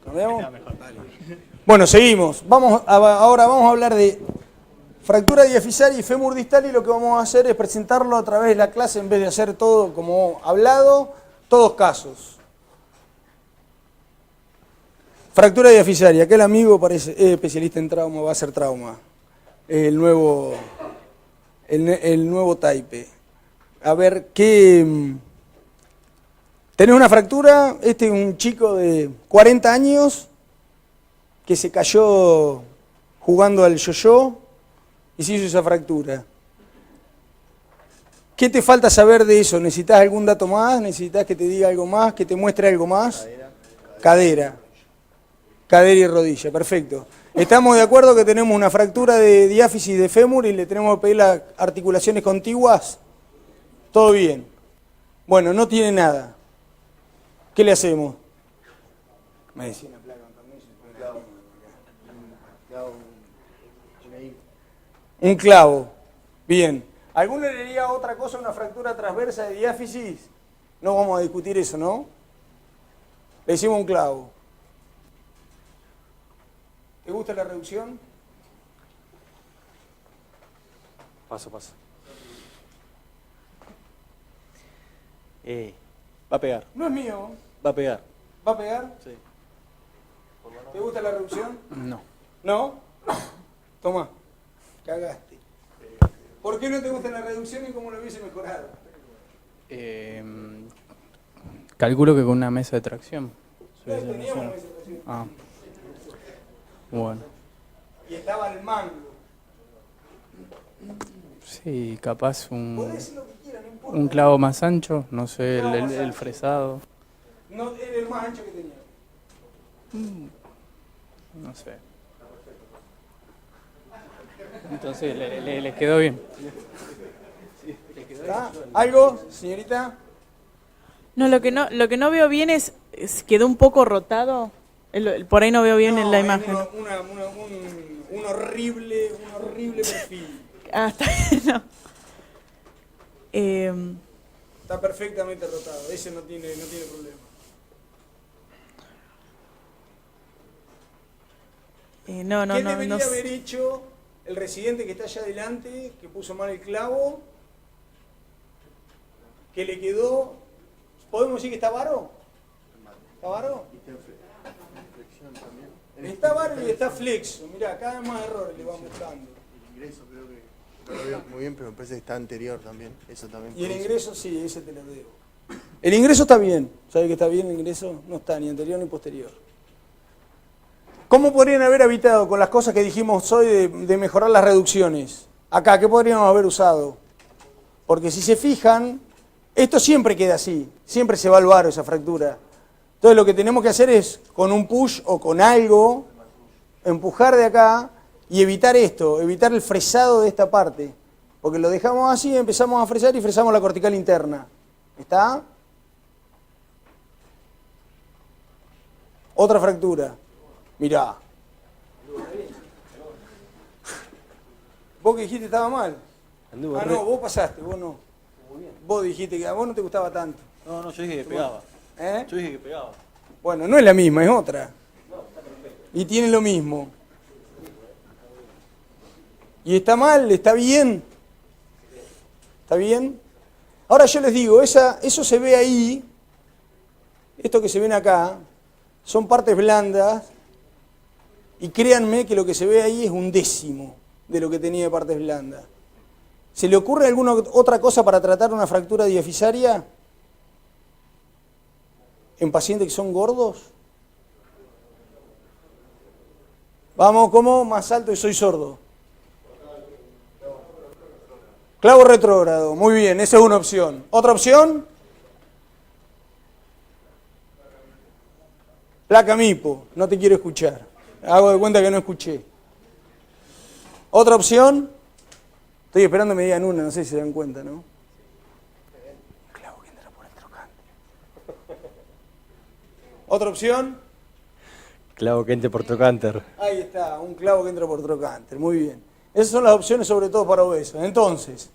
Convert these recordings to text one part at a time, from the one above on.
¿Cambiamos? Dale. Bueno, seguimos. Ahora vamos a hablar de fractura diafisaria y fémur distal, y lo que vamos a hacer es presentarlo a través de la clase en vez de hacer todo como hablado, todos casos. Fractura diafisaria, aquel amigo parece especialista en trauma, va a hacer trauma. El nuevo type. A ver, ¿qué? Tenés una fractura, este es un chico de 40 años que se cayó jugando al yo-yo y se hizo esa fractura. ¿Qué te falta saber de eso? ¿Necesitas algún dato más? ¿Necesitas que te diga algo más? ¿Que te muestre algo más? Cadera y rodilla, perfecto. Estamos de acuerdo que tenemos una fractura de diáfisis de fémur y le tenemos que pedir las articulaciones contiguas. Todo bien. Bueno, no tiene nada. ¿Qué le hacemos? Medicina, placa, un clavo. Bien. ¿Alguno le diría otra cosa a una fractura transversa de diáfisis? No vamos a discutir eso, ¿no? Le hicimos un clavo. ¿Te gusta la reducción? Paso. Va a pegar. No es mío. Va a pegar. ¿Va a pegar? Sí. ¿Te gusta la reducción? No. ¿No? Toma. Cagaste. ¿Por qué no te gusta la reducción y cómo lo hubiese mejorado? Calculo que con una mesa de tracción. Teníamos una mesa de tracción. Ah. Bueno. Y estaba el mango. Sí, capaz Podés decir lo que quieras, no importa. un clavo más ancho, no sé, Clavo más el ancho. fresado. No, era el más ancho que tenía. No sé. Entonces les quedó bien. ¿Está? ¿Algo, señorita? No, lo que no veo bien es quedó un poco rotado. Por ahí no veo bien en la imagen. Un horrible perfil. Ah, está bien, no. Está perfectamente rotado, ese no tiene problema. ¿Qué debería haber hecho el residente que está allá adelante, que puso mal el clavo, que le quedó? ¿Podemos decir que está varo? ¿Está varo? Está varo y está flexo. Mirá, cada vez más errores le van buscando. El ingreso creo que no lo veo muy bien, pero me parece que está anterior también. Eso también. Y el ingreso, sí, ese te lo debo. El ingreso está bien. ¿Sabe que está bien el ingreso? No está ni anterior ni posterior. ¿Cómo podrían haber evitado con las cosas que dijimos hoy de mejorar las reducciones? Acá, ¿qué podríamos haber usado? Porque si se fijan, esto siempre queda así. Siempre se va al varo esa fractura. Entonces lo que tenemos que hacer es, con un push o con algo, empujar de acá y evitar esto, evitar el fresado de esta parte. Porque lo dejamos así, empezamos a fresar y fresamos la cortical interna. ¿Está? Otra fractura. Mirá. ¿Vos que dijiste que estaba mal? No, vos pasaste, vos no. Vos dijiste que a vos no te gustaba tanto. No, yo dije que pegaba. ¿Eh? Yo dije que pegaba. Bueno, no es la misma, es otra. Y tiene lo mismo. ¿Y está mal? ¿Está bien? ¿Está bien? Ahora yo les digo, eso se ve ahí, esto que se ven acá, son partes blandas, y créanme que lo que se ve ahí es un décimo de lo que tenía de partes blandas. ¿Se le ocurre alguna otra cosa para tratar una fractura diafisaria en pacientes que son gordos? Vamos, ¿cómo? Más alto y soy sordo. Clavo retrógrado, muy bien, esa es una opción. ¿Otra opción? Placa MIPO, no te quiero escuchar. Hago de cuenta que no escuché. ¿Otra opción? Estoy esperando que me digan una, no sé si se dan cuenta, ¿no? Clavo que entra por el trocánter. ¿Otra opción? Clavo que entre por trocánter. Ahí está, un clavo que entra por trocánter, muy bien. Esas son las opciones sobre todo para obesos. Entonces,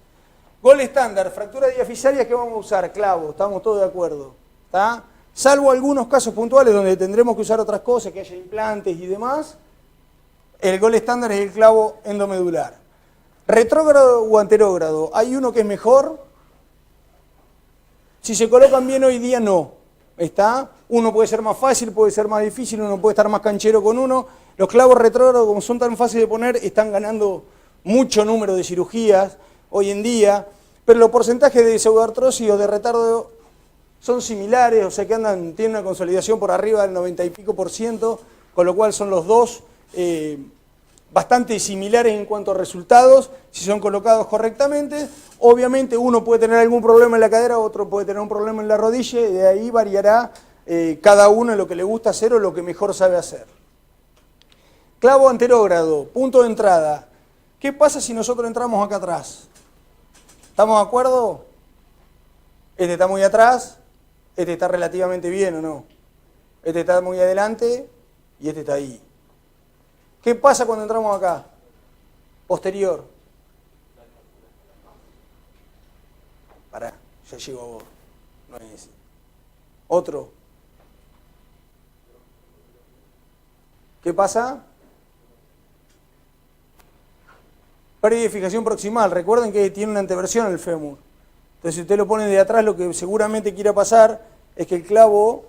gol estándar, fractura diafisaria, ¿qué vamos a usar? Clavo, estamos todos de acuerdo. ¿Está? Salvo algunos casos puntuales donde tendremos que usar otras cosas, que haya implantes y demás, el gol estándar es el clavo endomedular. ¿Retrógrado o anterógrado? ¿Hay uno que es mejor? Si se colocan bien hoy día, no. ¿Está? Uno puede ser más fácil, puede ser más difícil, uno puede estar más canchero con uno. Los clavos retrógrados, como son tan fáciles de poner, están ganando mucho número de cirugías hoy en día, pero los porcentajes de pseudoartrosis o de retardo son similares, o sea que tienen una consolidación por arriba del 90 y pico %, con lo cual son los dos bastante similares en cuanto a resultados, si son colocados correctamente. Obviamente uno puede tener algún problema en la cadera, otro puede tener un problema en la rodilla, y de ahí variará cada uno en lo que le gusta hacer o lo que mejor sabe hacer. Clavo anterógrado, punto de entrada. ¿Qué pasa si nosotros entramos acá atrás? ¿Estamos de acuerdo? Este está muy atrás, este está relativamente bien o no. Este está muy adelante y este está ahí. ¿Qué pasa cuando entramos acá? Posterior. Pará, ya llego a vos. No es ese. Otro. ¿Qué pasa? Pérdida de fijación proximal. Recuerden que tiene una anteversión el fémur. Entonces, si usted lo pone de atrás, lo que seguramente quiera pasar es que el clavo,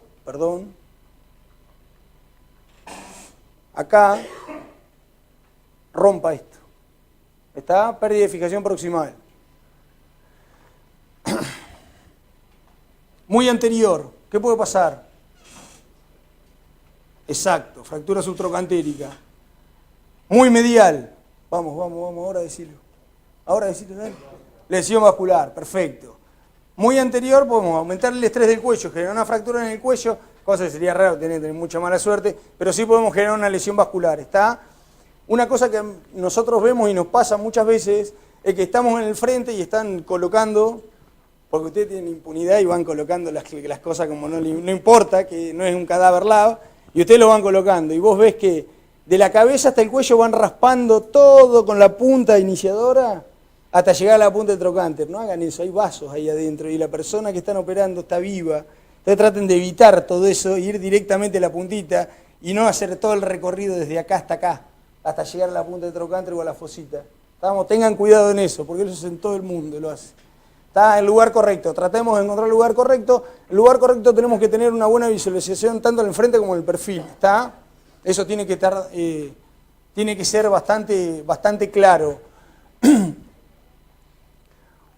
acá, rompa esto. ¿Está? Pérdida de fijación proximal. Muy anterior. ¿Qué puede pasar? Exacto, fractura subtrocantérica. Muy medial. Vamos, ahora decirlo. Ahora decirlo, dale. Lesión vascular, perfecto. Muy anterior, podemos aumentar el estrés del cuello, generar una fractura en el cuello, cosa que sería raro, tener mucha mala suerte, pero sí podemos generar una lesión vascular, ¿está? Una cosa que nosotros vemos y nos pasa muchas veces es que estamos en el frente y están colocando, porque ustedes tienen impunidad y van colocando las cosas como no importa, que no es un cadáver lab, y ustedes lo van colocando, y vos ves que de la cabeza hasta el cuello van raspando todo con la punta iniciadora hasta llegar a la punta del trocánter. No hagan eso, hay vasos ahí adentro y la persona que están operando está viva. Entonces traten de evitar todo eso, ir directamente a la puntita y no hacer todo el recorrido desde acá, hasta llegar a la punta del trocánter o a la fosita. Tengan cuidado en eso, porque eso es en todo el mundo, lo hace. Está en el lugar correcto, tratemos de encontrar el lugar correcto. El lugar correcto tenemos que tener una buena visualización tanto en el frente como en el perfil, ¿está? Eso tiene que estar, tiene que ser bastante claro.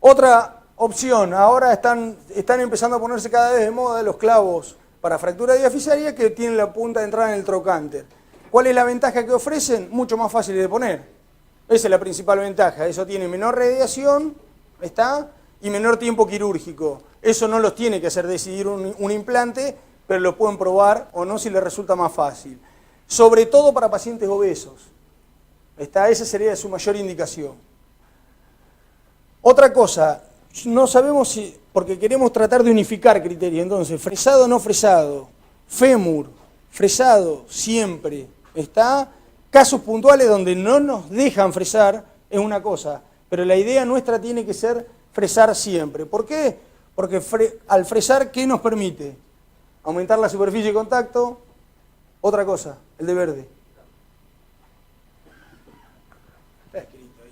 Otra opción, ahora están empezando a ponerse cada vez de moda los clavos para fractura diafisaria que tienen la punta de entrada en el trocánter. ¿Cuál es la ventaja que ofrecen? Mucho más fácil de poner. Esa es la principal ventaja. Eso tiene menor radiación, ¿está? Y menor tiempo quirúrgico. Eso no los tiene que hacer decidir un implante, pero lo pueden probar o no si les resulta más fácil. Sobre todo para pacientes obesos. Esa sería su mayor indicación. Otra cosa, no sabemos si, porque queremos tratar de unificar criterios, entonces, fresado o no fresado, fémur, fresado, siempre, ¿está? Casos puntuales donde no nos dejan fresar es una cosa, pero la idea nuestra tiene que ser fresar siempre. ¿Por qué? Porque al fresar, ¿qué nos permite? Aumentar la superficie de contacto. Otra cosa, el de verde. Está escrito ahí.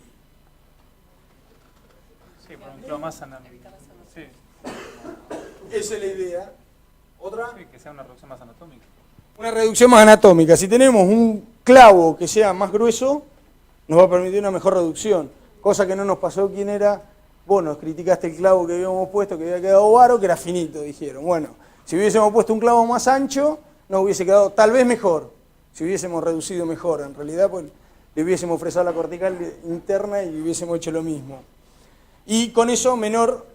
Sí, por un clavo más anatómico. Sí. Esa es la idea. ¿Otra? Sí, que sea una reducción más anatómica. Una reducción más anatómica. Si tenemos un clavo que sea más grueso, nos va a permitir una mejor reducción. Cosa que no nos pasó quien era. Vos nos criticaste el clavo que habíamos puesto, que había quedado varo, que era finito, dijeron. Bueno, si hubiésemos puesto un clavo más ancho, nos hubiese quedado tal vez mejor. Si hubiésemos reducido mejor, en realidad, pues le hubiésemos fresado la cortical interna y hubiésemos hecho lo mismo. Y con eso menor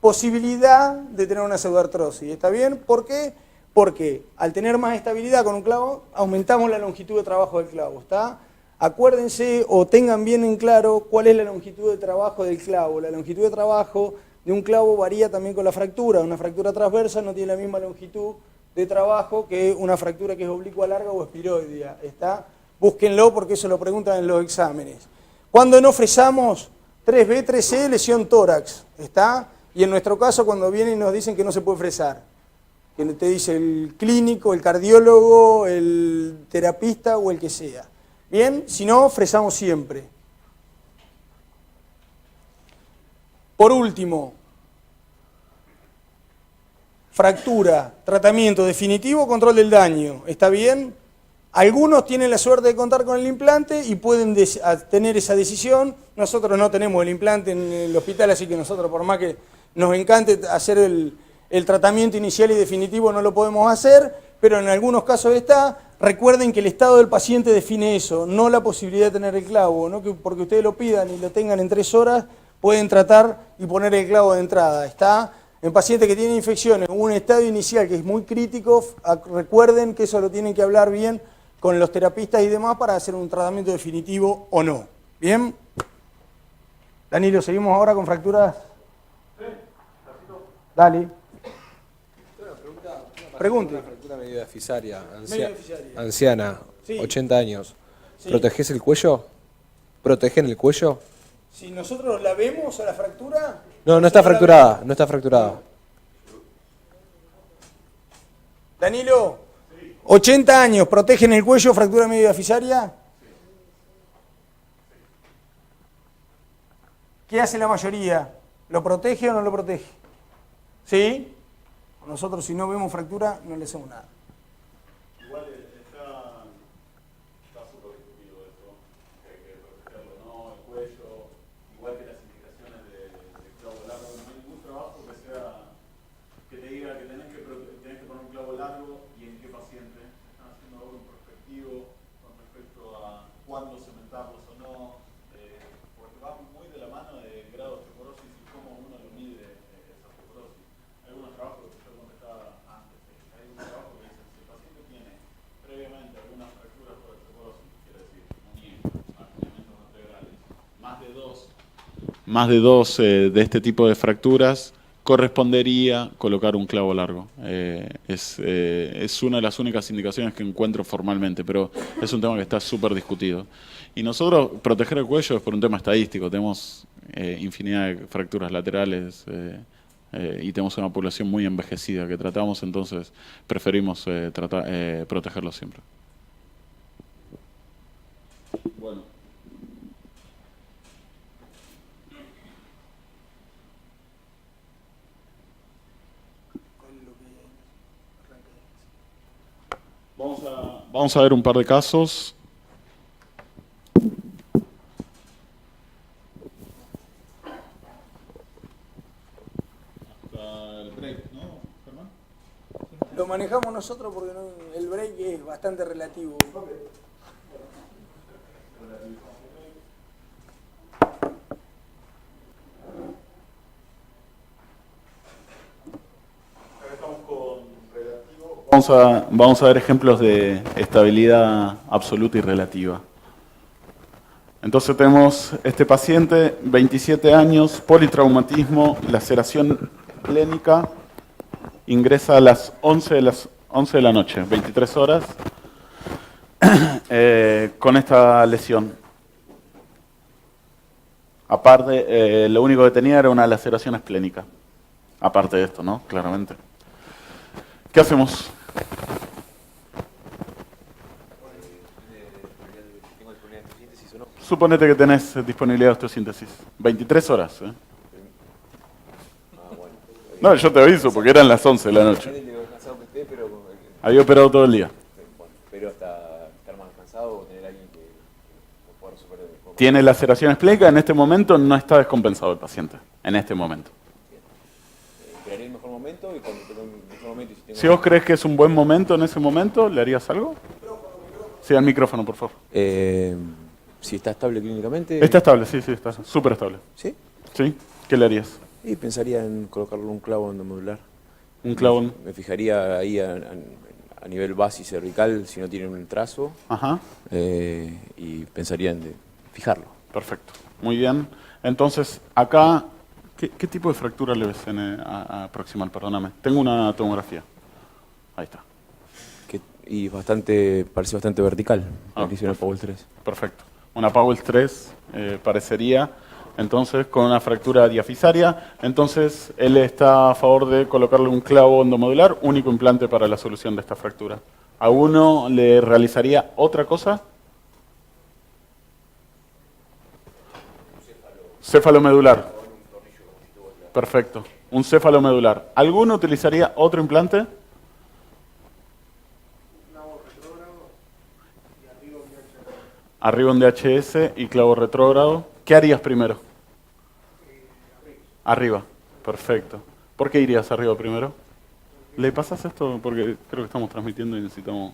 posibilidad de tener una pseudoartrosis. ¿Está bien? ¿Por qué? Porque al tener más estabilidad con un clavo, aumentamos la longitud de trabajo del clavo. ¿Está? Acuérdense o tengan bien en claro cuál es la longitud de trabajo del clavo. La longitud de trabajo de un clavo varía también con la fractura. Una fractura transversa no tiene la misma longitud de trabajo que una fractura que es oblicua larga o espiroidea. ¿Está? Búsquenlo porque eso lo preguntan en los exámenes. Cuando no fresamos, 3B, 3C, lesión tórax. ¿Está? Y en nuestro caso, cuando vienen y nos dicen que no se puede fresar. que te dice el clínico, el cardiólogo, el terapista o el que sea. Bien, si no, fresamos siempre. Por último, fractura, tratamiento definitivo, control del daño. ¿Está bien? Algunos tienen la suerte de contar con el implante y pueden tener esa decisión. Nosotros no tenemos el implante en el hospital, así que nosotros, por más que nos encante hacer el tratamiento inicial y definitivo, no lo podemos hacer, pero en algunos casos está. Recuerden que el estado del paciente define eso, no la posibilidad de tener el clavo, no que porque ustedes lo pidan y lo tengan en 3 horas, pueden tratar y poner el clavo de entrada. Está en pacientes que tienen infecciones, un estadio inicial que es muy crítico, recuerden que eso lo tienen que hablar bien con los terapistas y demás para hacer un tratamiento definitivo o no. ¿Bien? Danilo, ¿seguimos ahora con fracturas? Sí. Dale. Pregunte. Una fractura mediofisaria, Mediofisaria. anciana, Sí. 80 años. Sí. ¿Protegés el cuello? ¿Protegen el cuello? Si nosotros la vemos a la fractura... No, no está fracturada, no está fracturada. Danilo, 80 años, ¿protegen el cuello, fractura mediofisaria? ¿Qué hace la mayoría? ¿Lo protege o no lo protege? ¿Sí? Nosotros si no vemos fractura no le hacemos nada. Igual está súper discutido eso, que hay que protegerlo, ¿no? El cuello, igual que las indicaciones de clavo largo, no hay ningún trabajo que te diga que tenés que poner un clavo largo y en qué paciente. Están haciendo algo prospectivo con respecto a cuándo cementarlos o no, porque va muy de la mano de grado de osteoporosis y cómo uno lo mide esa osteoporosis. Hay algunos trabajos que yo contestaba antes, hay un trabajo que dice si el paciente tiene previamente algunas fracturas por osteoporosis, quiere decir, acuñamientos integrales, más de dos de este tipo de fracturas, correspondería colocar un clavo largo. Es una de las únicas indicaciones que encuentro formalmente, pero es un tema que está súper discutido. Y nosotros, proteger el cuello es por un tema estadístico. Tenemos infinidad de fracturas laterales y tenemos una población muy envejecida que tratamos, entonces preferimos protegerlo siempre. Bueno. Vamos a ver un par de casos. Hasta el break, ¿no, Germán? Lo manejamos nosotros porque el break es bastante relativo. Vamos a ver ejemplos de estabilidad absoluta y relativa. Entonces tenemos este paciente, 27 años, politraumatismo, laceración plénica, ingresa a las 11 de la noche, 23 horas, con esta lesión. Aparte, lo único que tenía era una laceración esplénica. Aparte de esto, ¿no? Claramente. ¿Qué hacemos? Suponete que tenés disponibilidad de osteosíntesis. 23 horas. No, yo te aviso porque eran las 11 de la noche. Había operado todo el día. Pero hasta estar más cansado o tener alguien que pueda resolver. Tiene laceración esplénica, en este momento no está descompensado el paciente. En este momento. Esperaría el mejor momento y cuando tengo el mejor momento. Si vos crees que es un buen momento en ese momento, ¿le harías algo? Sí, al micrófono, por favor. Si está estable clínicamente. Está estable, sí, está súper estable. ¿Sí? ¿Sí? ¿Qué le harías? Y pensaría en colocarle un clavo endomedular. Un clavo. Me fijaría ahí a nivel base y cervical si no tiene un trazo. Ajá. Y pensaría en fijarlo. Perfecto. Muy bien. Entonces, acá, ¿qué tipo de fractura le ves a proximal? Perdóname. Tengo una tomografía. Ahí está. Y parece bastante vertical. La que hicieron el Powell 3. Perfecto. Una Powell 3 parecería. entonces con una fractura diafisaria. Entonces él está a favor de colocarle un clavo endomodular, único implante para la solución de esta fractura. ¿A uno le realizaría otra cosa? Céfalo-medular. Perfecto. Un céfalo-medular. ¿Alguno utilizaría otro implante? Arriba un DHS y clavo retrógrado. ¿Qué harías primero? Arriba. Perfecto. ¿Por qué irías arriba primero? ¿Le pasas esto? Porque creo que estamos transmitiendo y necesitamos...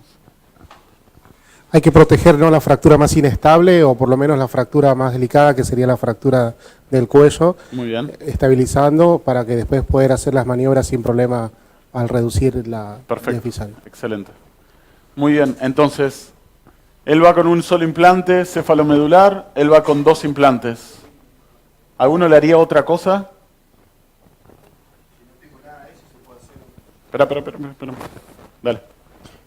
Hay que proteger, ¿no?, la fractura más inestable o por lo menos la fractura más delicada, que sería la fractura del cuello, Muy bien. estabilizando para que después poder hacer las maniobras sin problema al reducir la Perfecto. diafisaria. Excelente. Muy bien. Entonces, él va con un solo implante cefalomedular, él va con 2 implantes. ¿Alguno le haría otra cosa? Espera. Dale.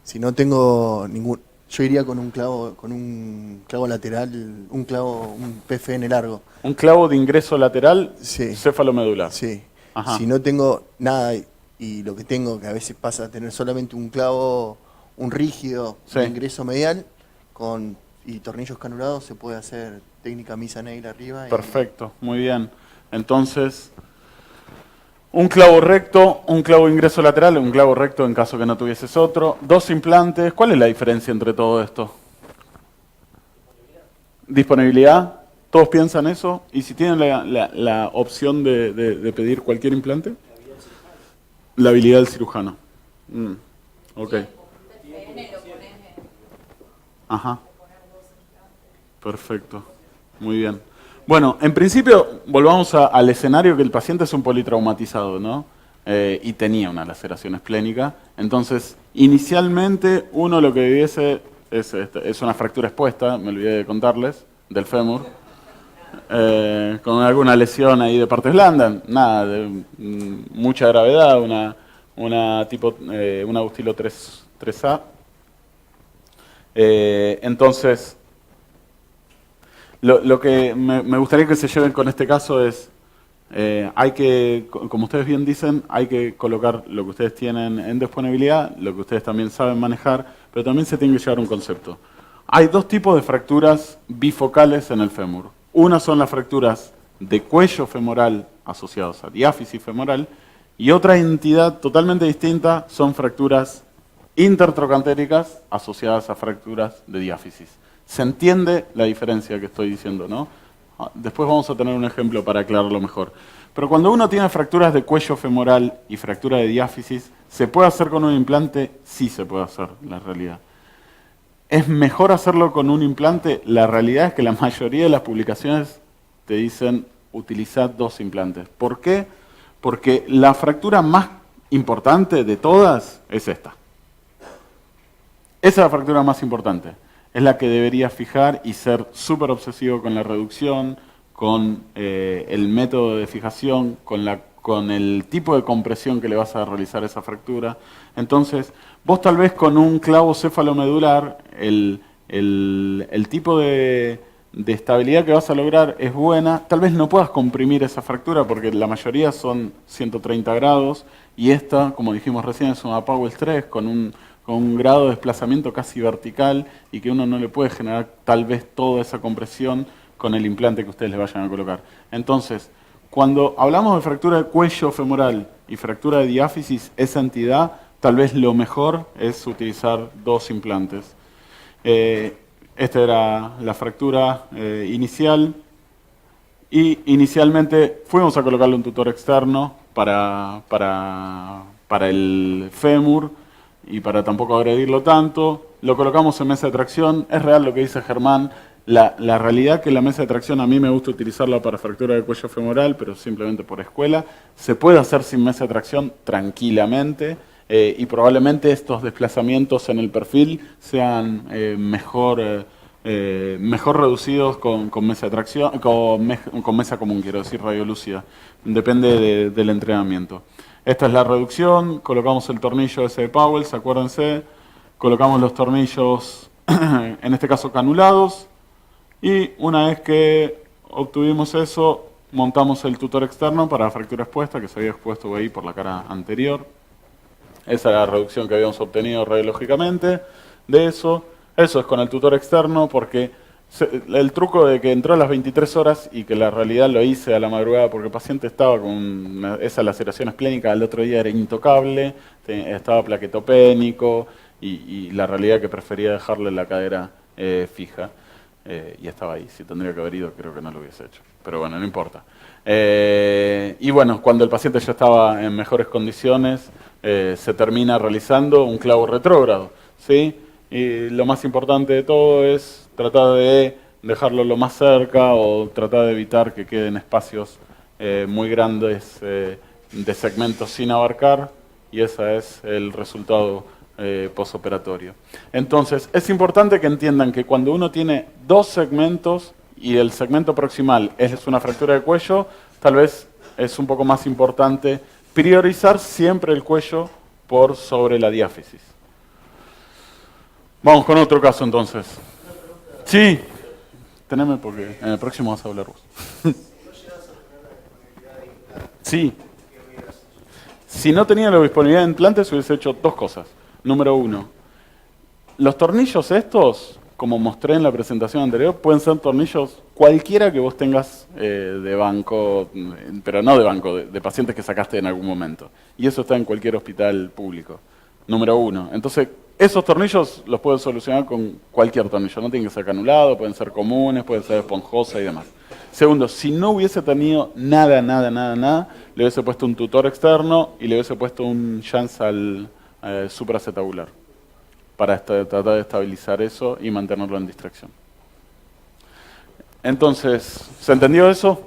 Si no tengo ningún... Yo iría con un clavo lateral, un PFN largo. Un clavo de ingreso lateral, Sí. cefalomedular. Sí. Ajá. Si no tengo nada y lo que tengo, que a veces pasa a tener solamente un clavo, un rígido Sí. de ingreso medial y tornillos canulados, se puede hacer técnica misa nail arriba. Perfecto, muy bien. Entonces, un clavo recto, un clavo de ingreso lateral, un clavo recto en caso que no tuvieses otro, 2 implantes. ¿Cuál es la diferencia entre todo esto? Disponibilidad. ¿Todos piensan eso? ¿Y si tienen la opción de pedir cualquier implante? La habilidad del cirujano. Ok. Ajá. Perfecto. Muy bien. Bueno, en principio, volvamos al escenario que el paciente es un politraumatizado, ¿no? Y tenía una laceración esplénica. Entonces, inicialmente, uno lo que viviese es una fractura expuesta, me olvidé de contarles, del fémur, con alguna lesión ahí de partes blandas, nada de mucha gravedad, una Bustilo 3A. Entonces, lo que me gustaría que se lleven con este caso es, hay que, como ustedes bien dicen, hay que colocar lo que ustedes tienen en disponibilidad, lo que ustedes también saben manejar, pero también se tiene que llevar un concepto. Hay 2 tipos de fracturas bifocales en el fémur. Una son las fracturas de cuello femoral asociadas a diáfisis femoral, y otra entidad totalmente distinta son fracturas intertrocantéricas asociadas a fracturas de diáfisis. Se entiende la diferencia que estoy diciendo, ¿no? Después vamos a tener un ejemplo para aclararlo mejor. Pero cuando uno tiene fracturas de cuello femoral y fractura de diáfisis, ¿se puede hacer con un implante? Sí se puede hacer, la realidad. ¿Es mejor hacerlo con un implante? La realidad es que la mayoría de las publicaciones te dicen utilizar 2 implantes. ¿Por qué? Porque la fractura más importante de todas es esta. Esa es la fractura más importante. Es la que deberías fijar y ser súper obsesivo con la reducción, con el método de fijación, con el tipo de compresión que le vas a realizar a esa fractura. Entonces, vos tal vez con un clavo cefalomedular, el tipo de estabilidad que vas a lograr es buena. Tal vez no puedas comprimir esa fractura porque la mayoría son 130 grados y esta, como dijimos recién, es una Powell 3 con un grado de desplazamiento casi vertical y que uno no le puede generar tal vez toda esa compresión con el implante que ustedes le vayan a colocar. Entonces, cuando hablamos de fractura de cuello femoral y fractura de diáfisis, esa entidad, tal vez lo mejor es utilizar 2 implantes. Esta era la fractura inicial y inicialmente fuimos a colocarle un tutor externo para el fémur, y para tampoco agredirlo tanto, lo colocamos en mesa de tracción. Es real lo que dice Germán, la realidad que la mesa de tracción a mí me gusta utilizarla para fractura de cuello femoral, pero simplemente por escuela. Se puede hacer sin mesa de tracción tranquilamente, y probablemente estos desplazamientos en el perfil sean mejor reducidos con mesa de tracción, con mesa común, quiero decir, radiolúcida. Depende del entrenamiento. Esta es la reducción, colocamos el tornillo ese de Powell, acuérdense, colocamos los tornillos, en este caso canulados, y una vez que obtuvimos eso, montamos el tutor externo para la fractura expuesta, que se había expuesto ahí por la cara anterior. Esa era la reducción que habíamos obtenido radiológicamente de eso. Eso es con el tutor externo, porque el truco de que entró a las 23 horas y que la realidad lo hice a la madrugada porque el paciente estaba con esas laceraciones clínicas, al otro día era intocable, estaba plaquetopénico y la realidad que prefería dejarle la cadera fija. Y estaba ahí. Si tendría que haber ido, creo que no lo hubiese hecho. Pero bueno, no importa. Y bueno, cuando el paciente ya estaba en mejores condiciones, se termina realizando un clavo retrógrado, ¿sí? Y lo más importante de todo es tratar de dejarlo lo más cerca o tratar de evitar que queden espacios muy grandes de segmentos sin abarcar, y ese es el resultado posoperatorio. Entonces, es importante que entiendan que cuando uno tiene dos segmentos y el segmento proximal es una fractura de cuello, tal vez es un poco más importante priorizar siempre el cuello por sobre la diáfisis. Vamos con otro caso entonces. Sí, teneme porque en el próximo vas a hablar vos. Sí. Si no tenía la disponibilidad de implantes, hubiese hecho dos cosas. Número uno, los tornillos estos, como mostré en la presentación anterior, pueden ser tornillos cualquiera que vos tengas de banco, pero no de banco, de pacientes que sacaste en algún momento. Y eso está en cualquier hospital público. Número uno. Entonces, esos tornillos los puedes solucionar con cualquier tornillo. No tienen que ser canulados, pueden ser comunes, pueden ser esponjosa y demás. Segundo, si no hubiese tenido nada, le hubiese puesto un tutor externo y le hubiese puesto un Jansal supracetabular para tratar de estabilizar eso y mantenerlo en distracción. Entonces, ¿se entendió eso?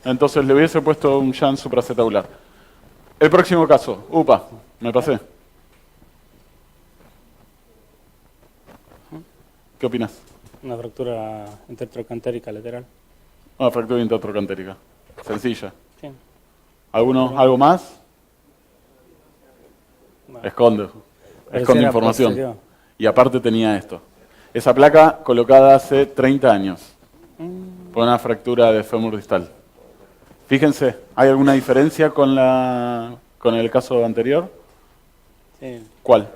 Entonces le hubiese puesto un Jans supracetabular. El próximo caso, me pasé. ¿Qué opinas? Una fractura intertrocantérica lateral. Una fractura intertrocantérica. Sencilla. Sí. ¿Algo más? No. Esconde información. Posterior. Y aparte tenía esto. Esa placa colocada hace 30 años. Por una fractura de fémur distal. Fíjense, ¿hay alguna diferencia con el caso anterior? Sí. ¿Cuál?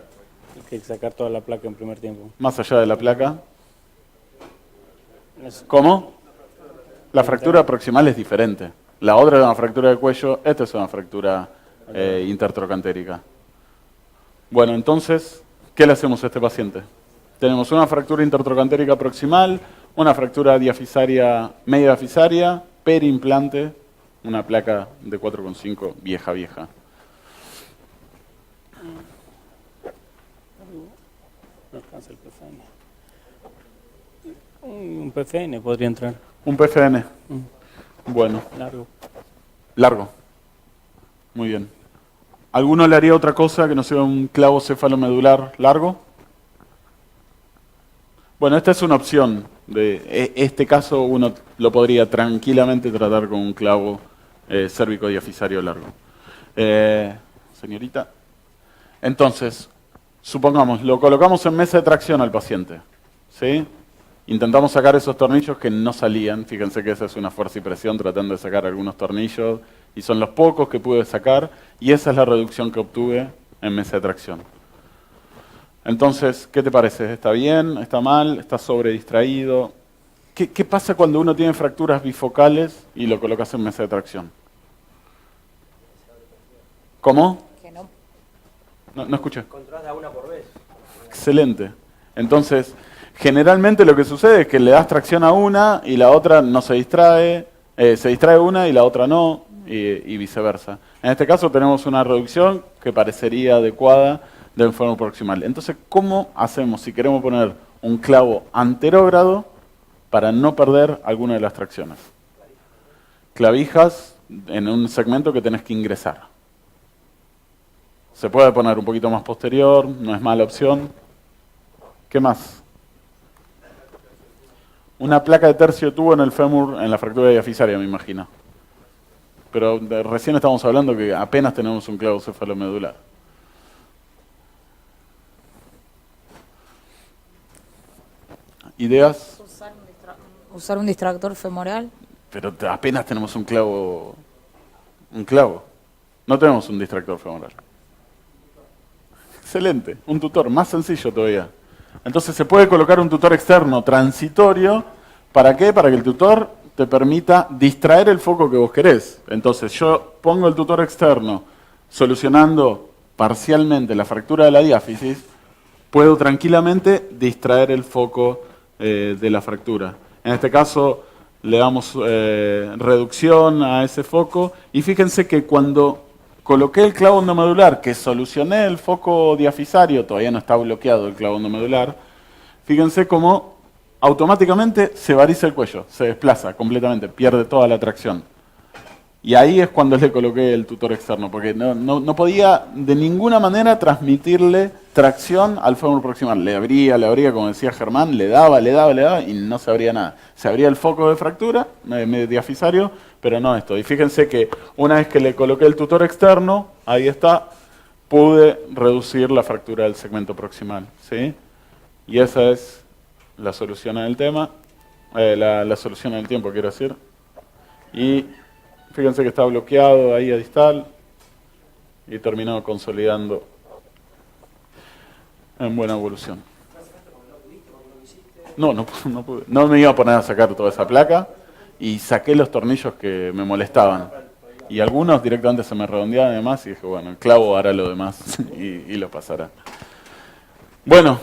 Hay que sacar toda la placa en primer tiempo. Más allá de la placa. ¿Cómo? La fractura proximal es diferente. La otra es una fractura de cuello, esta es una fractura intertrocantérica. Bueno, entonces, ¿qué le hacemos a este paciente? Tenemos una fractura intertrocantérica proximal, una fractura diafisaria, media diafisaria, perimplante, una placa de 4,5 vieja. No alcanza el PFN. Un PFN podría entrar. Un PFN. Bueno. Largo. Muy bien. ¿Alguno le haría otra cosa que no sea un clavo cefalomedular largo? Bueno, esta es una opción. Este caso uno lo podría tranquilamente tratar con un clavo cérvico-diafisario largo. Señorita. Entonces, supongamos, lo colocamos en mesa de tracción al paciente. ¿Sí? Intentamos sacar esos tornillos que no salían. Fíjense que esa es una fuerza y presión tratando de sacar algunos tornillos. Y son los pocos que pude sacar. Y esa es la reducción que obtuve en mesa de tracción. Entonces, ¿qué te parece? ¿Está bien? ¿Está mal? ¿Está sobredistraído? ¿Qué pasa cuando uno tiene fracturas bifocales y lo colocas en mesa de tracción? ¿Cómo? Que no. No escuché. Controlas de a una por vez. Excelente. Entonces, generalmente lo que sucede es que le das tracción a una y la otra no se distrae, se distrae una y la otra no, y viceversa. En este caso tenemos una reducción que parecería adecuada del fémur proximal. Entonces, ¿cómo hacemos si queremos poner un clavo anterógrado para no perder alguna de las tracciones? Clavijas en un segmento que tenés que ingresar. Se puede poner un poquito más posterior, no es mala opción. ¿Qué más? Una placa de tercio tubo en el fémur, en la fractura diafisaria, me imagino. Pero recién estamos hablando que apenas tenemos un clavo cefalomedular. ¿Ideas? usar un distractor femoral. Pero apenas tenemos un clavo. Un clavo. No tenemos un distractor femoral. Excelente. Un tutor, más sencillo todavía. Entonces se puede colocar un tutor externo transitorio. ¿Para qué? Para que el tutor te permita distraer el foco que vos querés. Entonces yo pongo el tutor externo solucionando parcialmente la fractura de la diáfisis, puedo tranquilamente distraer el foco de la fractura. En este caso le damos reducción a ese foco y fíjense que cuando coloqué el clavo endomedular, que solucioné el foco diafisario, todavía no está bloqueado el clavo endomedular, fíjense cómo automáticamente se variza el cuello, se desplaza completamente, pierde toda la tracción. Y ahí es cuando le coloqué el tutor externo, porque no podía de ninguna manera transmitirle tracción al fémur proximal. Le abría, como decía Germán, le daba y no se abría nada. Se abría el foco de fractura, medio diafisario, pero no esto. Y fíjense que una vez que le coloqué el tutor externo, ahí está, pude reducir la fractura del segmento proximal, ¿sí? Y esa es la solución en el tema, la solución en el tiempo, quiero decir. Y fíjense que está bloqueado ahí a distal y terminó consolidando en buena evolución. No pude. No me iba a poner a sacar toda esa placa y saqué los tornillos que me molestaban. Y algunos directamente se me redondeaban y demás y dije, bueno, el clavo hará lo demás y lo pasará. Bueno,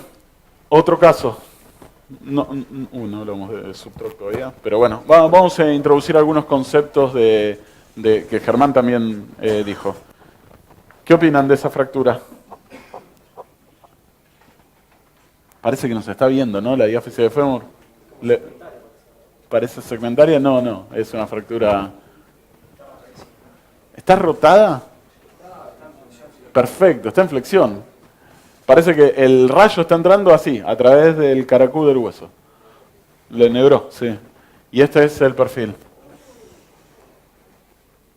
otro caso. No hablamos de subtroc todavía, pero bueno, vamos a introducir algunos conceptos de que Germán también dijo. ¿Qué opinan de esa fractura? Parece que nos está viendo, ¿no? La diáfisis de fémur. ¿Parece segmentaria? No, es una fractura. ¿Está rotada? Perfecto, está en flexión. Parece que el rayo está entrando así, a través del caracú del hueso. Lo enhebró, sí. Y este es el perfil.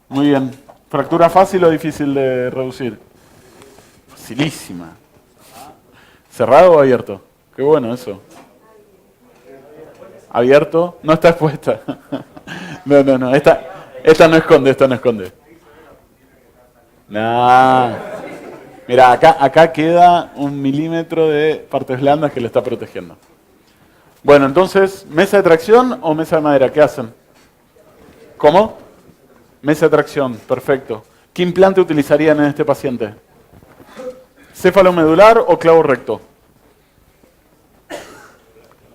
Muy bien. ¿Fractura fácil o difícil de reducir? Facilísima. ¿Cerrado o abierto? Qué bueno eso. ¿Abierto? No está expuesta. No. Esta no esconde, Nah. Mira, acá queda 1 milímetro de partes blandas que le está protegiendo. Bueno, entonces, ¿mesa de tracción o mesa de madera? ¿Qué hacen? ¿Cómo? Mesa de tracción, perfecto. ¿Qué implante utilizarían en este paciente? ¿Céfalo-medular o clavo recto?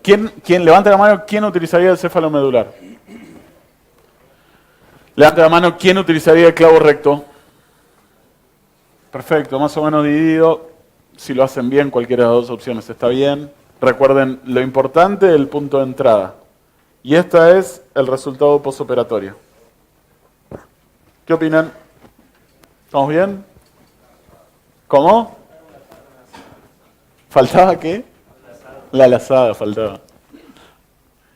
¿Quién levanta la mano? ¿Quién utilizaría el céfalo-medular? Levanta la mano. ¿Quién utilizaría el clavo recto? Perfecto, más o menos dividido. Si lo hacen bien, cualquiera de las dos opciones está bien. Recuerden lo importante del punto de entrada. Y este es el resultado postoperatorio. ¿Qué opinan? ¿Estamos bien? ¿Cómo? ¿Faltaba qué? La lazada faltaba.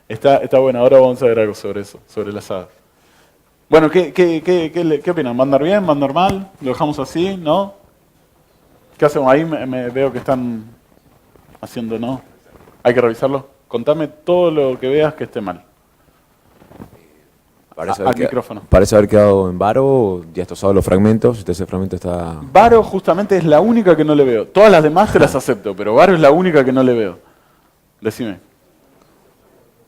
Está bueno, ahora vamos a ver algo sobre eso, sobre la lazada. Bueno, ¿qué opinan? ¿Va a andar bien? ¿Va a andar mal? ¿Lo dejamos así? ¿No? ¿Qué hacemos? Ahí me veo que están haciendo, ¿no? ¿Hay que revisarlo? Contame todo lo que veas que esté mal. Al micrófono. Parece haber quedado en varo, ya destrozado los fragmentos, ese fragmento está... Varo justamente es la única que no le veo. Todas las demás te las acepto, pero varo es la única que no le veo. Decime.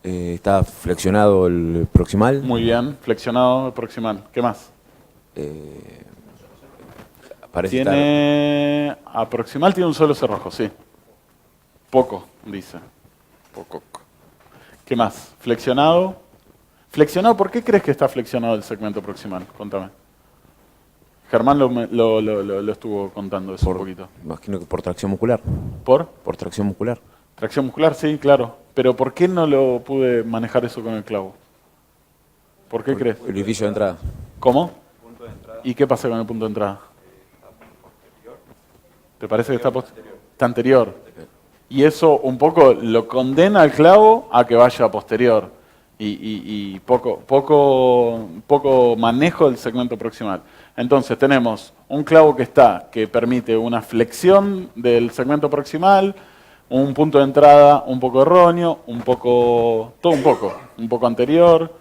Está flexionado el proximal. Muy bien, flexionado el proximal. ¿Qué más? Tiene... Aproximal tiene un solo cerrojo, sí. Poco, dice. Poco. ¿Qué más? Flexionado. Flexionado, ¿por qué crees que está flexionado el segmento proximal? Contame. Germán lo estuvo contando eso un poquito. Imagino que por tracción muscular. ¿Por? Por tracción muscular. Tracción muscular, sí, claro. Pero ¿por qué no lo pude manejar eso con el clavo? ¿Por qué crees? El orificio de entrada. ¿Cómo? ¿Y qué pasa con el punto de entrada? ¿Te parece que está anterior? Y eso un poco lo condena al clavo a que vaya posterior. Y poco manejo del segmento proximal. Entonces tenemos un clavo que permite una flexión del segmento proximal, un punto de entrada un poco erróneo, todo un poco anterior.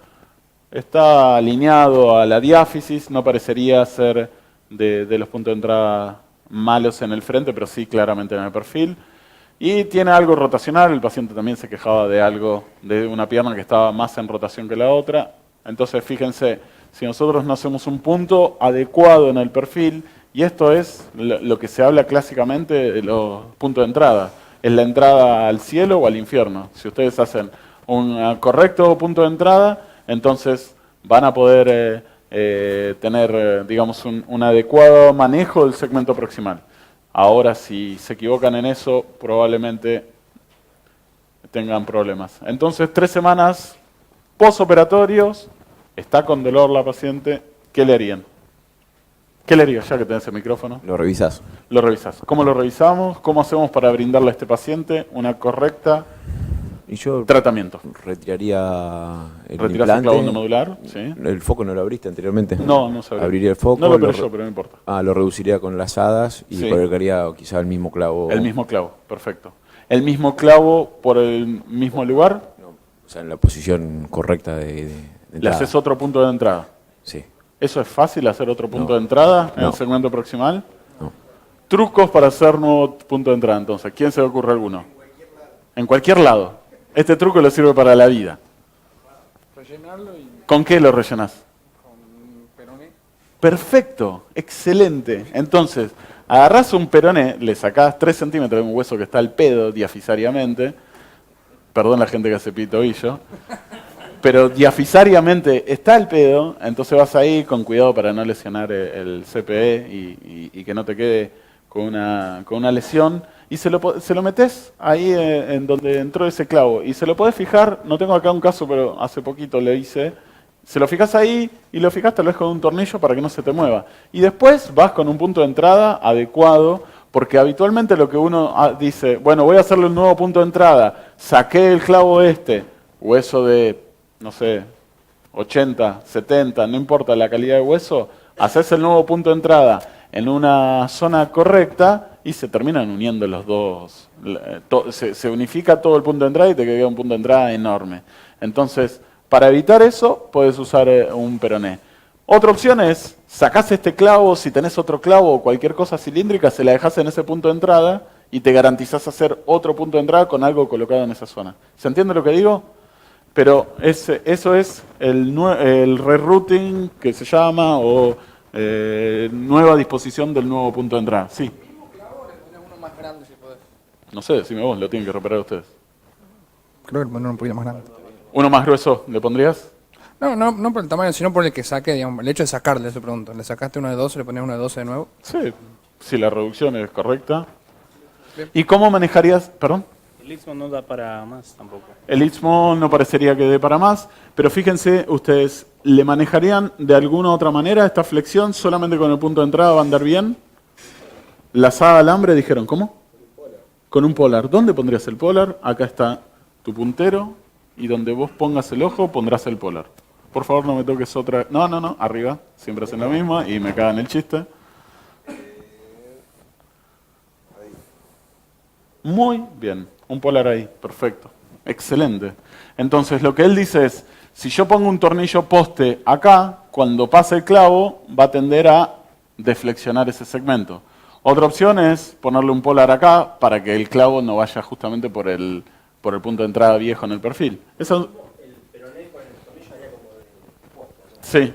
Está alineado a la diáfisis, no parecería ser de los puntos de entrada malos en el frente, pero sí claramente en el perfil. Y tiene algo rotacional, el paciente también se quejaba de algo, de una pierna que estaba más en rotación que la otra. Entonces fíjense, si nosotros no hacemos un punto adecuado en el perfil, y esto es lo que se habla clásicamente de los puntos de entrada, es la entrada al cielo o al infierno. Si ustedes hacen un correcto punto de entrada, entonces van a poder tener, digamos, un adecuado manejo del segmento proximal. Ahora, si se equivocan en eso, probablemente tengan problemas. Entonces, 3 semanas posoperatorios, está con dolor la paciente, ¿qué le harían? ¿Qué le haría? Ya que tenés el micrófono. Lo revisás. Lo revisás. ¿Cómo lo revisamos? ¿Cómo hacemos para brindarle a este paciente una correcta Y yo tratamiento? retiraría el ¿Retirás el implante. clavo endomedular? Sí. ¿El foco no lo abriste anteriormente? No se abrió. Abriría el foco. No lo operé yo, pero no importa. Lo reduciría con las hadas y Sí. colocaría quizá el mismo clavo. El mismo clavo, perfecto. ¿El mismo clavo por el mismo lugar? No, o sea, en la posición correcta de ¿Le entrada. haces otro punto de entrada? Sí. ¿Eso es fácil, hacer otro punto No. de entrada en No. el segmento proximal? No. Trucos para hacer nuevo punto de entrada, entonces. ¿Quién se le ocurre alguno? En cualquier lado. Este truco le sirve para la vida. Rellenarlo y ¿Con qué lo rellenás? con peroné. Perfecto, excelente. Entonces, agarrás un peroné, le sacás 3 centímetros de un hueso que está al pedo diafisariamente. Perdón la gente que hace pitobillo. Pero diafisariamente está al pedo, entonces vas ahí con cuidado para no lesionar el CPE y que no te quede con una lesión. Y se lo metés ahí en donde entró ese clavo. Y se lo podés fijar, no tengo acá un caso, pero hace poquito le hice. Se lo fijas ahí y lo fijas tal vez con un tornillo para que no se te mueva. Y después vas con un punto de entrada adecuado, porque habitualmente lo que uno dice, bueno, voy a hacerle un nuevo punto de entrada, saqué el clavo hueso de, no sé, 80, 70, no importa la calidad de hueso, haces el nuevo punto de entrada en una zona correcta y se terminan uniendo los dos. Se unifica todo el punto de entrada y te queda un punto de entrada enorme. Entonces, para evitar eso, puedes usar un peroné. Otra opción es, sacás este clavo, si tenés otro clavo o cualquier cosa cilíndrica, se la dejás en ese punto de entrada y te garantizás hacer otro punto de entrada con algo colocado en esa zona. ¿Se entiende lo que digo? Pero eso es el rerouting que se llama o nueva disposición del nuevo punto de entrada. Sí. Uno más grande si podés. No sé, decime vos, lo tienen que reparar ustedes. Creo que poner un poquito más grande. ¿Uno más grueso le pondrías? No por el tamaño, sino por el que saque, digamos, el hecho de sacarle, eso pregunto. ¿Le sacaste uno de 12, le ponías uno de 12 de nuevo? Sí, si la reducción es correcta. Bien. ¿Y cómo manejarías? ¿Perdón? El Istmo no da para más tampoco. El Istmo no parecería que dé para más, pero fíjense, ustedes, ¿le manejarían de alguna otra manera esta flexión? ¿Solamente con el punto de entrada va a andar bien? La asada alambre dijeron, ¿cómo? Con un polar. ¿Dónde pondrías el polar? Acá está tu puntero y donde vos pongas el ojo pondrás el polar. Por favor, no me toques otra. No, arriba. Siempre hacen lo mismo y me cagan el chiste. Muy bien. Un polar ahí. Perfecto. Excelente. Entonces, lo que él dice es, si yo pongo un tornillo poste acá, cuando pase el clavo, va a tender a deflexionar ese segmento. Otra opción es ponerle un polar acá para que el clavo no vaya justamente por el punto de entrada viejo en el perfil. Eso... Sí.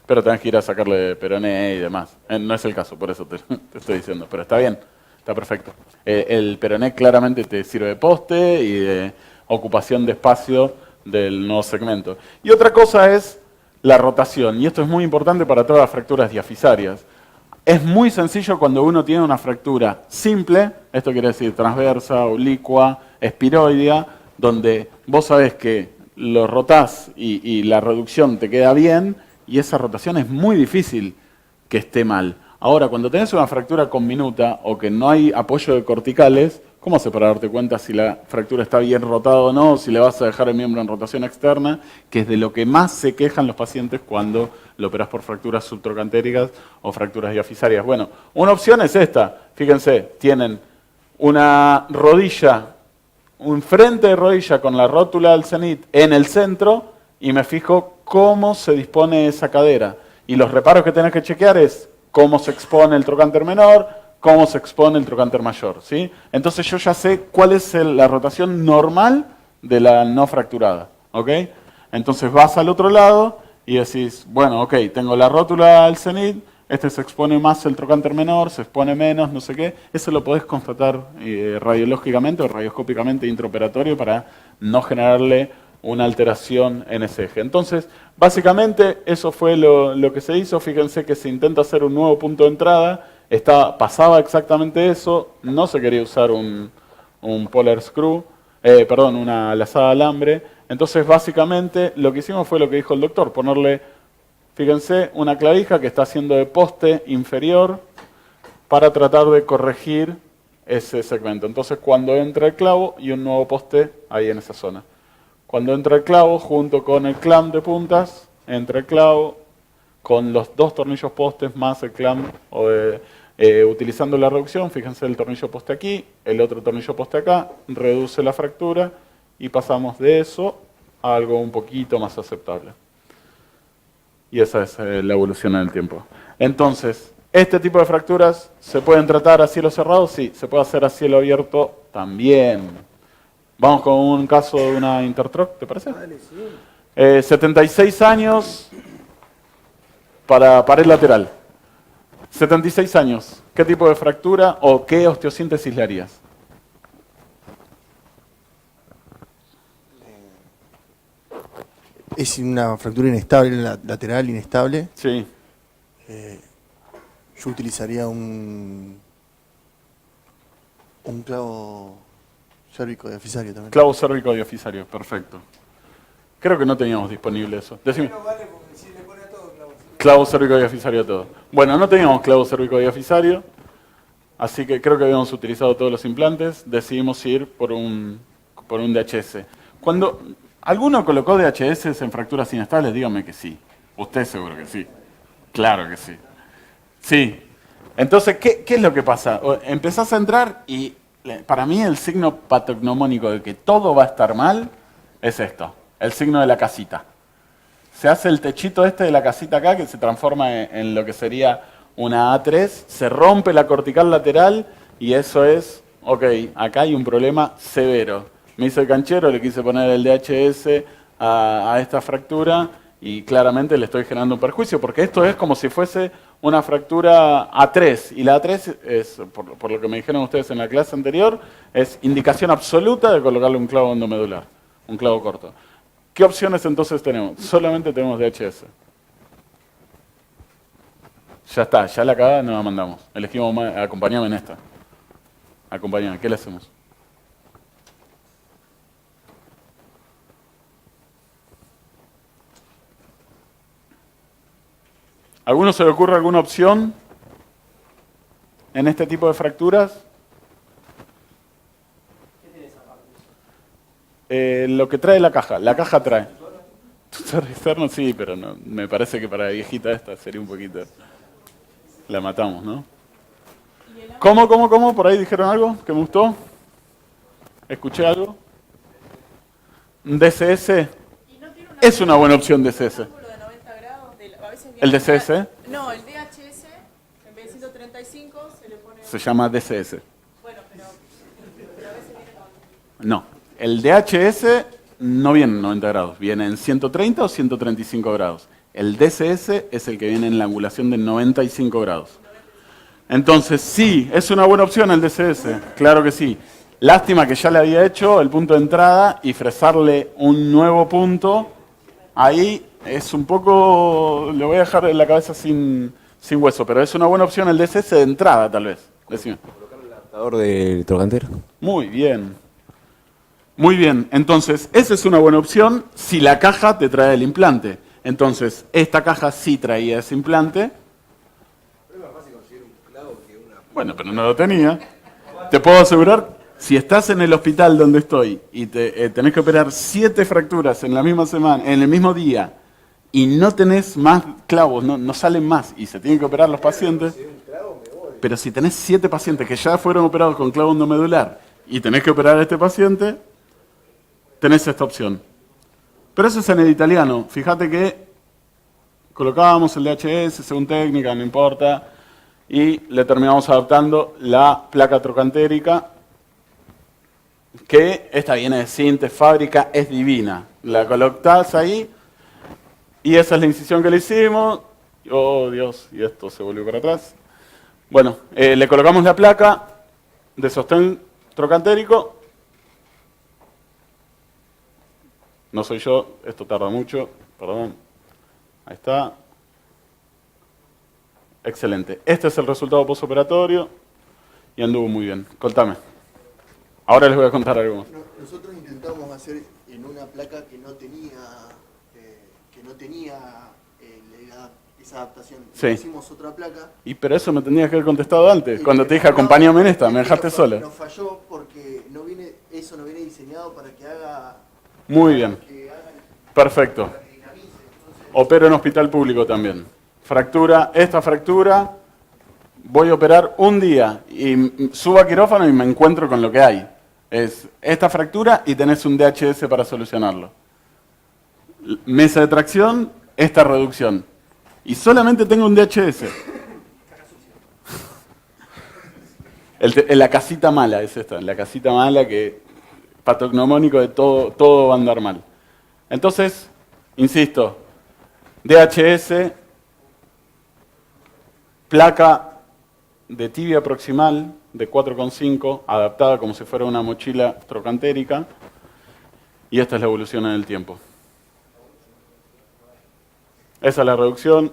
Pero tenés que ir a sacarle peroné y demás. No es el caso, por eso te estoy diciendo. Pero está bien, está perfecto. El peroné claramente te sirve de poste y de ocupación de espacio del nuevo segmento. Y otra cosa es la rotación. Y esto es muy importante para todas las fracturas diafisarias. Es muy sencillo cuando uno tiene una fractura simple, esto quiere decir transversa, oblicua, espiroidea, donde vos sabés que lo rotás y la reducción te queda bien, y esa rotación es muy difícil que esté mal. Ahora, cuando tenés una fractura conminuta o que no hay apoyo de corticales, ¿cómo haces para darte cuenta si la fractura está bien rotada o no, si le vas a dejar el miembro en rotación externa, que es de lo que más se quejan los pacientes cuando lo operás por fracturas subtrocantéricas o fracturas diafisarias? Bueno, una opción es esta. Fíjense, tienen una rodilla, un frente de rodilla con la rótula del cenit en el centro y me fijo cómo se dispone esa cadera. Y los reparos que tenés que chequear es cómo se expone el trocánter menor, cómo se expone el trocánter mayor, ¿sí? Entonces yo ya sé cuál es la rotación normal de la no fracturada, ¿ok? Entonces vas al otro lado y decís, bueno, ok, tengo la rótula del cenit, se expone más el trocánter menor, se expone menos, no sé qué. Eso lo podés constatar radiológicamente o radioscópicamente intraoperatorio para no generarle una alteración en ese eje. Entonces, básicamente, eso fue lo que se hizo. Fíjense que se intenta hacer un nuevo punto de entrada. Pasaba exactamente eso. No se quería usar un polar screw, una lazada de alambre. Entonces, básicamente, lo que hicimos fue lo que dijo el doctor, ponerle, fíjense, una clavija que está haciendo de poste inferior para tratar de corregir ese segmento. Entonces, cuando entra el clavo y un nuevo poste ahí en esa zona. Cuando entra el clavo, junto con el clamp de puntas, entra el clavo con los dos tornillos postes más el clamp, utilizando la reducción, fíjense el tornillo poste aquí, el otro tornillo poste acá, reduce la fractura y pasamos de eso a algo un poquito más aceptable. Y esa es la evolución en el tiempo. Entonces, ¿este tipo de fracturas se pueden tratar a cielo cerrado? Sí. ¿Se puede hacer a cielo abierto? También. Vamos con un caso de una Intertroc, ¿te parece? 76 años para pared lateral. 76 años. ¿Qué tipo de fractura o qué osteosíntesis le harías? Es una fractura inestable, lateral inestable. Sí. Yo utilizaría un clavo cérvico diafisario también. Clavo cérvico diafisario, perfecto. Creo que no teníamos disponible eso. Decime. Clavo cérvico diafisario a todo. Bueno, no teníamos clavo cérvico diafisario, así que creo que habíamos utilizado todos los implantes. Decidimos ir por un DHS. Cuando alguno colocó DHS en fracturas inestables, dígame que sí. Usted seguro que sí. Claro que sí. Sí. Entonces, ¿qué es lo que pasa? Empezás a entrar y para mí el signo patognomónico de que todo va a estar mal es esto, el signo de la casita. Se hace el techito de la casita acá que se transforma en lo que sería una A3, se rompe la cortical lateral y eso es, ok, acá hay un problema severo. Me hice el canchero, le quise poner el DHS a esta fractura y claramente le estoy generando un perjuicio porque esto es como si fuese una fractura A3 y la A3 es, por lo que me dijeron ustedes en la clase anterior, es indicación absoluta de colocarle un clavo endomedular, un clavo corto. ¿Qué opciones entonces tenemos? Solamente tenemos DHS. Ya está, ya la cagada no la mandamos. Elegimos, acompañame en esta. Acompañame, ¿qué le hacemos? ¿Alguno se le ocurre alguna opción en este tipo de fracturas? ¿Qué tiene esa parte? Lo que trae la caja trae. Tutor externo sí, pero no, me parece que para la viejita esta sería un poquito... La matamos, ¿no? ¿Cómo? ¿Por ahí dijeron algo que me gustó? ¿Escuché algo? ¿DCS? Es una buena opción DCS. ¿El DCS? No, el DHS, en vez de 135, se le pone... Se llama DCS. Bueno, pero a veces viene con... No, el DHS no viene en 90 grados, viene en 130 o 135 grados. El DCS es el que viene en la angulación de 95 grados. Entonces, sí, es una buena opción el DCS, claro que sí. Lástima que ya le había hecho el punto de entrada y fresarle un nuevo punto. Ahí es un poco, le voy a dejar la cabeza sin hueso, pero es una buena opción el DCS de entrada, tal vez. Decime. ¿Colocar el adaptador del trocánter? Muy bien. Muy bien, entonces, esa es una buena opción si la caja te trae el implante. Entonces, esta caja sí traía ese implante. Bueno, pero no lo tenía. Te puedo asegurar, si estás en el hospital donde estoy y tenés que operar 7 fracturas en la misma semana, en el mismo día, y no tenés más clavos, no salen más, y se tienen que operar los pacientes. Pero si tenés 7 pacientes que ya fueron operados con clavo endomedular y tenés que operar a este paciente, tenés esta opción. Pero eso es en el italiano. Fíjate que colocábamos el DHS según técnica, no importa, y le terminamos adaptando la placa trocantérica, que esta viene de Sinte, fábrica, es divina. La colocás ahí y esa es la incisión que le hicimos. Oh Dios, y esto se volvió para atrás. Bueno, le colocamos la placa de sostén trocantérico. No soy yo, esto tarda mucho, perdón. Ahí está. Excelente. Este es el resultado postoperatorio y anduvo muy bien. Contame. Ahora les voy a contar algo más. Nosotros intentamos hacer en una placa que no tenía esa adaptación. Sí. Hicimos otra placa. Pero eso me tendrías que haber contestado antes, cuando te dije acompáñame en esta, me dejaste sola. Nos falló porque eso no viene diseñado para que haga... Muy bien. Perfecto. Opero en hospital público también. Fractura, esta fractura, voy a operar un día y subo a quirófano y me encuentro con lo que hay. Es esta fractura y tenés un DHS para solucionarlo. Mesa de tracción, esta reducción. Y solamente tengo un DHS. La casita mala es esta, la casita mala que patognomónico de todo va a andar mal. Entonces, insisto, DHS, placa de tibia proximal de 4,5, adaptada como si fuera una mochila trocantérica, y esta es la evolución en el tiempo. Esa es la reducción,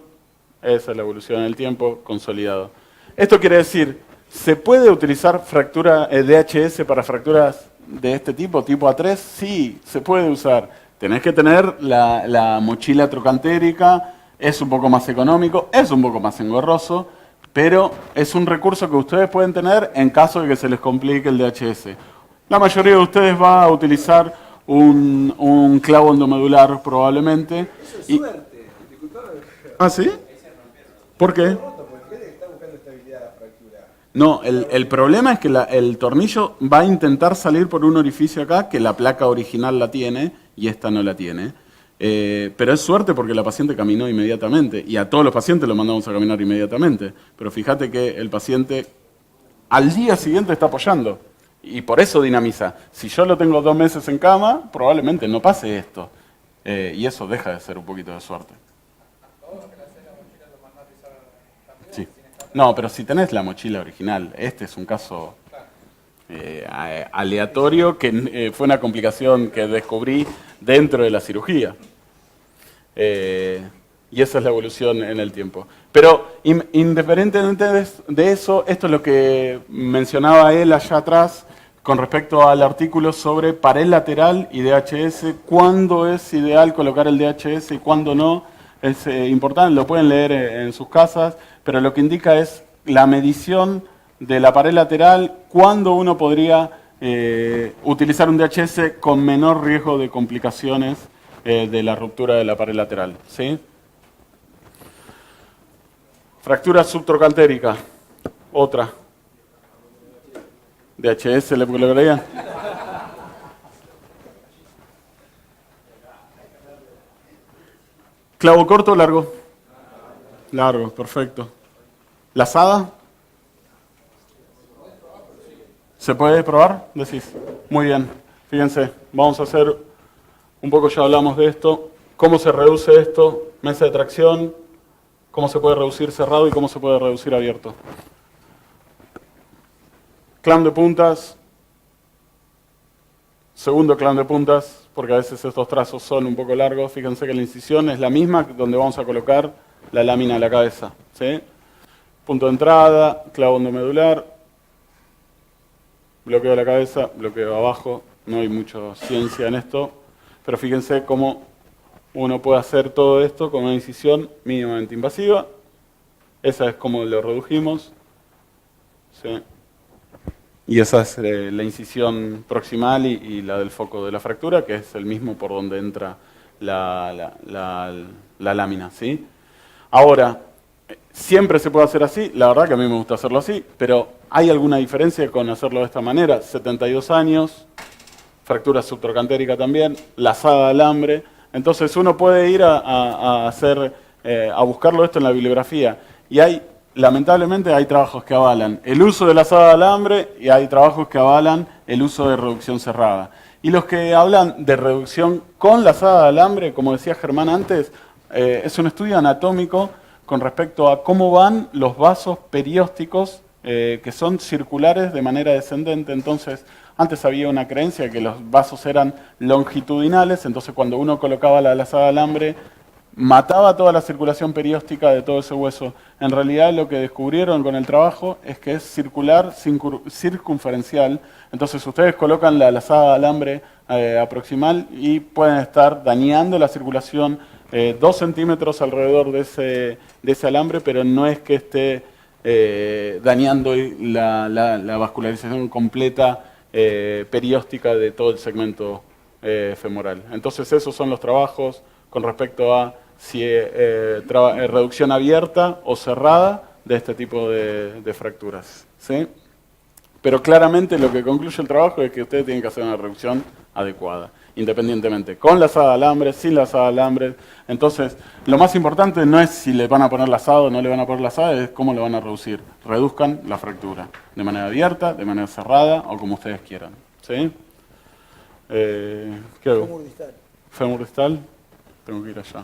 esa es la evolución en el tiempo, consolidado. Esto quiere decir, ¿se puede utilizar fractura DHS para fracturas de este tipo, tipo A3? Sí, se puede usar. Tenés que tener la mochila trocantérica, es un poco más económico, es un poco más engorroso, pero es un recurso que ustedes pueden tener en caso de que se les complique el DHS. La mayoría de ustedes va a utilizar un clavo endomedular probablemente. Eso es suerte. ¿Ah, sí? ¿Por qué? No, el problema es que el tornillo va a intentar salir por un orificio acá que la placa original la tiene y esta no la tiene. Pero es suerte porque la paciente caminó inmediatamente y a todos los pacientes los mandamos a caminar inmediatamente. Pero fíjate que el paciente al día siguiente está apoyando y por eso dinamiza. Si yo lo tengo 2 meses en cama, probablemente no pase esto. Y eso deja de ser un poquito de suerte. Sí. No, pero si tenés la mochila original, este es un caso aleatorio que fue una complicación que descubrí dentro de la cirugía. Y esa es la evolución en el tiempo. Pero independientemente de eso, esto es lo que mencionaba él allá atrás con respecto al artículo sobre pared lateral y DHS, cuándo es ideal colocar el DHS y cuándo no. Es importante, lo pueden leer en sus casas, pero lo que indica es la medición de la pared lateral, cuándo uno podría utilizar un DHS con menor riesgo de complicaciones de la ruptura de la pared lateral. ¿Sí? Fractura subtrocantérica, otra. DHS, ¿le colocarían? ¿Clavo corto o largo? Largo, perfecto. ¿Lazada? ¿Se puede probar? Decís. Muy bien. Fíjense, vamos a hacer un poco, ya hablamos de esto. ¿Cómo se reduce esto? Mesa de tracción. ¿Cómo se puede reducir cerrado y cómo se puede reducir abierto? Clamp de puntas. Segundo clamp de puntas, porque a veces estos trazos son un poco largos. Fíjense que la incisión es la misma donde vamos a colocar la lámina de la cabeza. ¿Sí? Punto de entrada, clavo endomedular, bloqueo de la cabeza, bloqueo abajo. No hay mucha ciencia en esto, pero fíjense cómo uno puede hacer todo esto con una incisión mínimamente invasiva. Esa es como lo redujimos. ¿Sí? Y esa es la incisión proximal y la del foco de la fractura, que es el mismo por donde entra la lámina. ¿Sí? Ahora, Siempre se puede hacer así, la verdad que a mí me gusta hacerlo así, pero ¿hay alguna diferencia con hacerlo de esta manera? 72 años, fractura subtrocantérica también, lazada de alambre. Entonces uno puede ir a buscarlo esto en la bibliografía. Y lamentablemente hay trabajos que avalan el uso de lazada de alambre y hay trabajos que avalan el uso de reducción cerrada. Y los que hablan de reducción con lazada de alambre, como decía Germán antes, es un estudio anatómico con respecto a cómo van los vasos periósticos que son circulares de manera descendente. Entonces, antes había una creencia que los vasos eran longitudinales, entonces cuando uno colocaba la lazada de alambre, mataba toda la circulación perióstica de todo ese hueso. En realidad lo que descubrieron con el trabajo es que es circular circunferencial. Entonces ustedes colocan la lazada de alambre aproximal y pueden estar dañando la circulación 2 centímetros alrededor de ese alambre, pero no es que esté dañando la vascularización completa perióstica de todo el segmento femoral. Entonces esos son los trabajos con respecto a si reducción abierta o cerrada de este tipo de fracturas, ¿sí? Pero claramente lo que concluye el trabajo es que ustedes tienen que hacer una reducción adecuada, independientemente, con lazada de alambre, sin lazada de alambre. Entonces, lo más importante no es si le van a poner lazado o no le van a poner lazada, es cómo lo van a reducir. Reduzcan la fractura, de manera abierta, de manera cerrada o como ustedes quieran, ¿sí? ¿Qué hago? Fémur distal. Fémur distal, tengo que ir allá.